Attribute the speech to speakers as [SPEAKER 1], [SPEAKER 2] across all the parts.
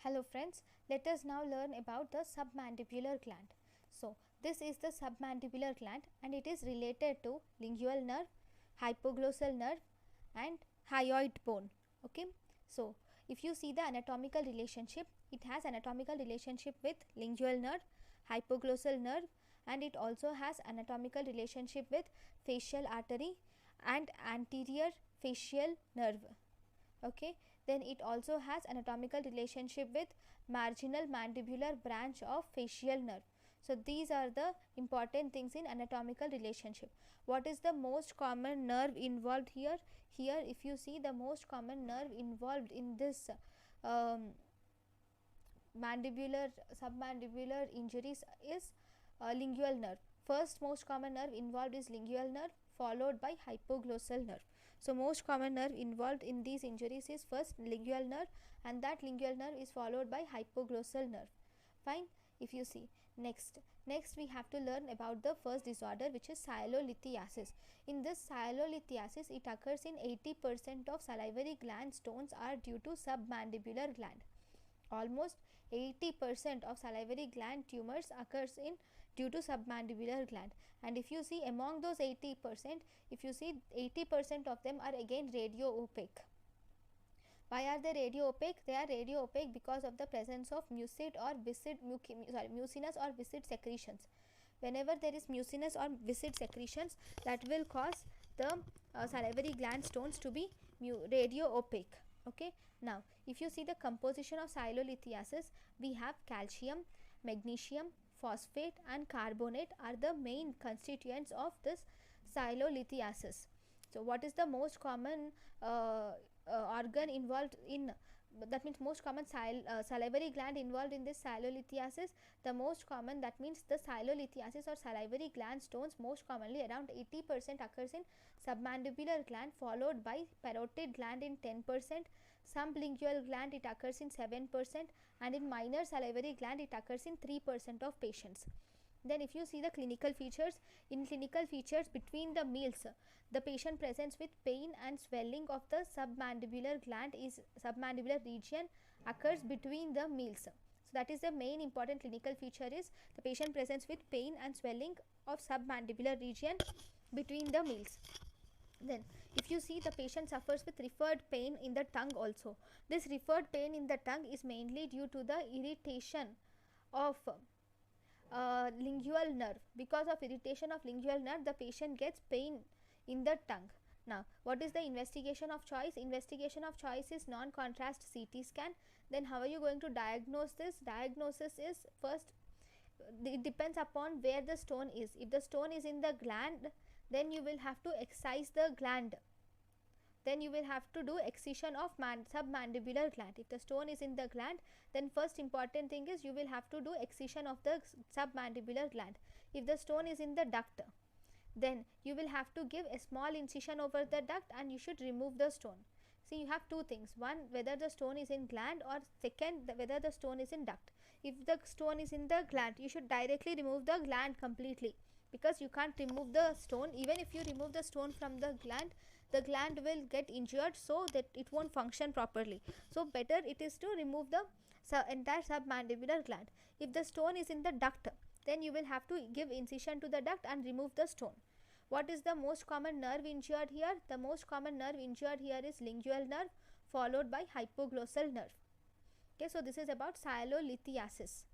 [SPEAKER 1] Hello friends, let us now learn about the submandibular gland. So, this is the submandibular gland and it is related to lingual nerve, hypoglossal nerve and hyoid bone. Okay. So, if you see the anatomical relationship, it has anatomical relationship with lingual nerve, hypoglossal nerve, and it also has anatomical relationship with facial artery and anterior facial nerve. Okay, then it also has anatomical relationship with marginal mandibular branch of facial nerve. So these are the important things in anatomical relationship. What is the most common nerve involved here? Here if you see, the most common nerve involved in this mandibular submandibular injuries is lingual nerve. First most common nerve involved is lingual nerve, followed by hypoglossal nerve. So most common nerve involved in these injuries is first lingual nerve, and that lingual nerve is followed by hypoglossal nerve. Fine. If you see, next we have to learn about the first disorder, which is sialolithiasis. In this sialolithiasis, it occurs in 80% of salivary gland stones are due to submandibular gland. Almost 80% of salivary gland tumors occurs in due to submandibular gland, and if you see among those 80%, if you see 80% of them are again radio opaque. Why are they radio opaque? They are radio opaque because of the presence of mucid or mucinous or viscid secretions. Whenever there is mucinous or viscid secretions, that will cause the salivary gland stones to be radio opaque. Okay. Now if you see the composition of sialolithiasis, we have calcium, magnesium, phosphate and carbonate are the main constituents of this sialolithiasis. So what is the most common organ involved in, that means most common salivary gland involved in this sialolithiasis? The most common, that means the sialolithiasis or salivary gland stones, most commonly around 80% occurs in submandibular gland, followed by parotid gland in 10%, sublingual gland it occurs in 7%, and in minor salivary gland it occurs in 3% of patients. Then if you see the clinical features, in clinical features between the meals, the patient presents with pain and swelling of the submandibular gland is submandibular region occurs between the meals. So that is the main important clinical feature, is the patient presents with pain and swelling of submandibular region between the meals. Then if you see, the patient suffers with referred pain in the tongue also. This referred pain in the tongue is mainly due to the irritation of lingual nerve. Because of irritation of lingual nerve, the patient gets pain in the tongue. Now what is the investigation of choice? Investigation of choice is non-contrast CT scan. Then how are you going to diagnose this? Diagnosis is first, it depends upon where the stone is. If the stone is in the gland, then you will have to excise the gland. Then you will have to do excision of submandibular gland. If the stone is in the gland, then first important thing is you will have to do excision of the submandibular gland. If the stone is in the duct, then you will have to give a small incision over the duct and you should remove the stone. See, you have two things: one, whether the stone is in gland, or second, whether the stone is in duct. If the stone is in the gland, you should directly remove the gland completely, because you can't remove the stone. Even if you remove the stone from the gland will get injured, so that it won't function properly. So better it is to remove the entire submandibular gland. If the stone is in the duct, then you will have to give incision to the duct and remove the stone. What is the most common nerve injured here? The most common nerve injured here is lingual nerve, followed by hypoglossal nerve. Okay, so this is about sialolithiasis.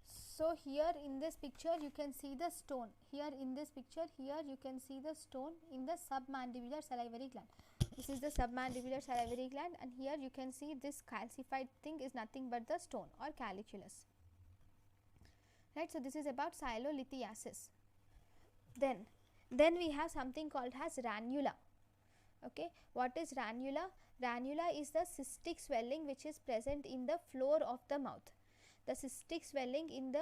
[SPEAKER 1] So here in this picture you can see the stone. Here in this picture, here you can see the stone in the submandibular salivary gland. This is the submandibular salivary gland, and here you can see this calcified thing is nothing but the stone or calliculus. Right, so this is about sialolithiasis. Then we have something called as ranula. Okay, what is ranula? Ranula is the cystic swelling which is present in the floor of the mouth. The cystic swelling in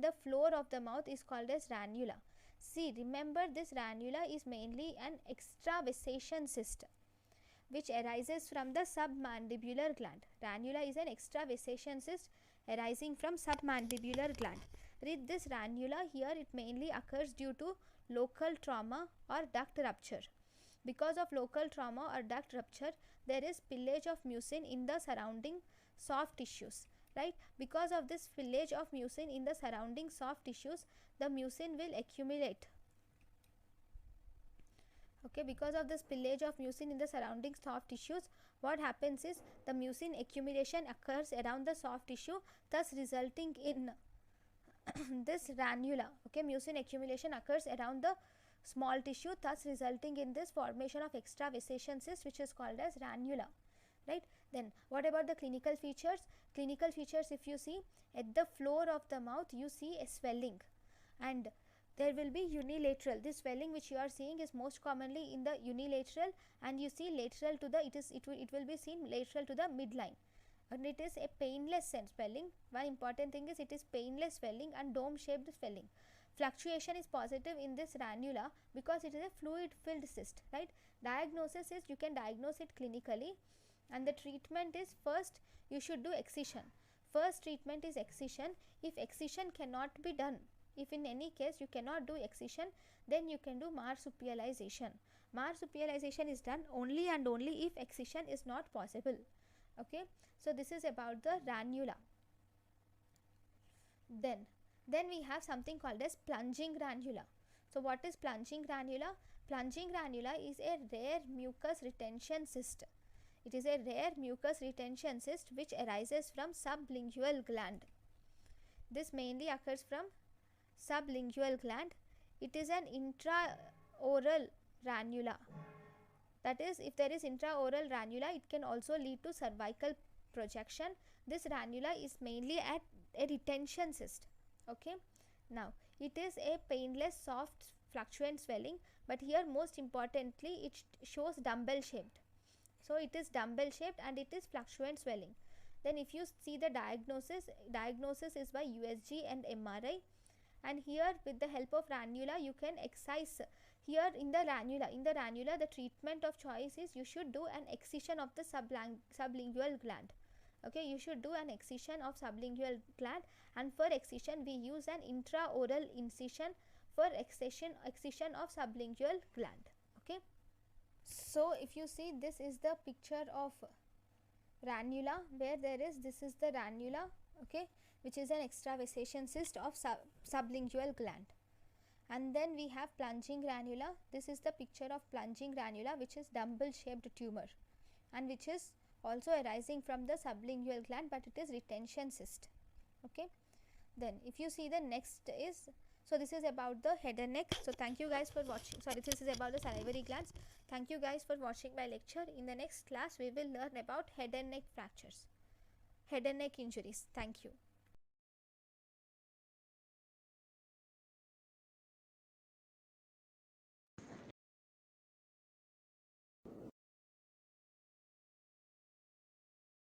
[SPEAKER 1] the floor of the mouth is called as ranula. See, remember, this ranula is mainly an extravasation cyst which arises from the submandibular gland. Ranula is an extravasation cyst arising from submandibular gland. Read this ranula here, it mainly occurs due to local trauma or duct rupture. Because of local trauma or duct rupture, there is spillage of mucin in the surrounding soft tissues, right? Because of this spillage of mucin in the surrounding soft tissues, the mucin will accumulate. Okay, because of the spillage of mucin in the surrounding soft tissues, what happens is the mucin accumulation occurs around the soft tissue, thus resulting in this ranula. Okay, mucin accumulation occurs around the small tissue, thus resulting in this formation of extravasation cyst, which is called as ranula, right? Then what about the clinical features? Clinical features, if you see at the floor of the mouth, you see a swelling, and there will be unilateral. This swelling which you are seeing is most commonly in the unilateral, and you see lateral to the, it will be seen lateral to the midline, and it is a painless swelling. One important thing is it is painless swelling and dome shaped swelling. Fluctuation is positive in this ranula because it is a fluid filled cyst, right? Diagnosis is, you can diagnose it clinically, and the treatment is, first you should do excision. First treatment is excision. If excision cannot be done, if in any case you cannot do excision, then you can do marsupialization. Marsupialization is done only and only if excision is not possible. Okay, so this is about the ranula. Then we have something called as plunging ranula. So what is plunging ranula? Plunging ranula is a rare mucus retention cyst. It is a rare mucus retention cyst which arises from sublingual gland. This mainly occurs from sublingual gland. It is an intraoral ranula. That is, if there is intraoral ranula, it can also lead to cervical projection. This ranula is mainly at a retention cyst. Okay, now it is a painless soft fluctuant swelling, but here most importantly it shows dumbbell shaped. So it is dumbbell shaped and it is fluctuant swelling. Then if you see the diagnosis is by USG and MRI, and here with the help of ranula you can excise. Here in the ranula the treatment of choice is you should do an excision of the sublingual gland. Okay, you should do an excision of sublingual gland, and for excision we use an intraoral incision for excision of sublingual gland. Okay, so if you see, this is the picture of ranula, where there is, this is the ranula, okay, which is an extravasation cyst of sublingual gland. And then we have plunging ranula. This is the picture of plunging ranula, which is dumbbell shaped tumor and which is also arising from the sublingual gland, but it is retention cyst. Okay, then if you see the next is, so this is about the head and neck. So thank you guys for watching. Sorry, this is about the salivary glands. Thank you guys for watching my lecture. In the next class we will learn about head and neck fractures, head and neck injuries. Thank you.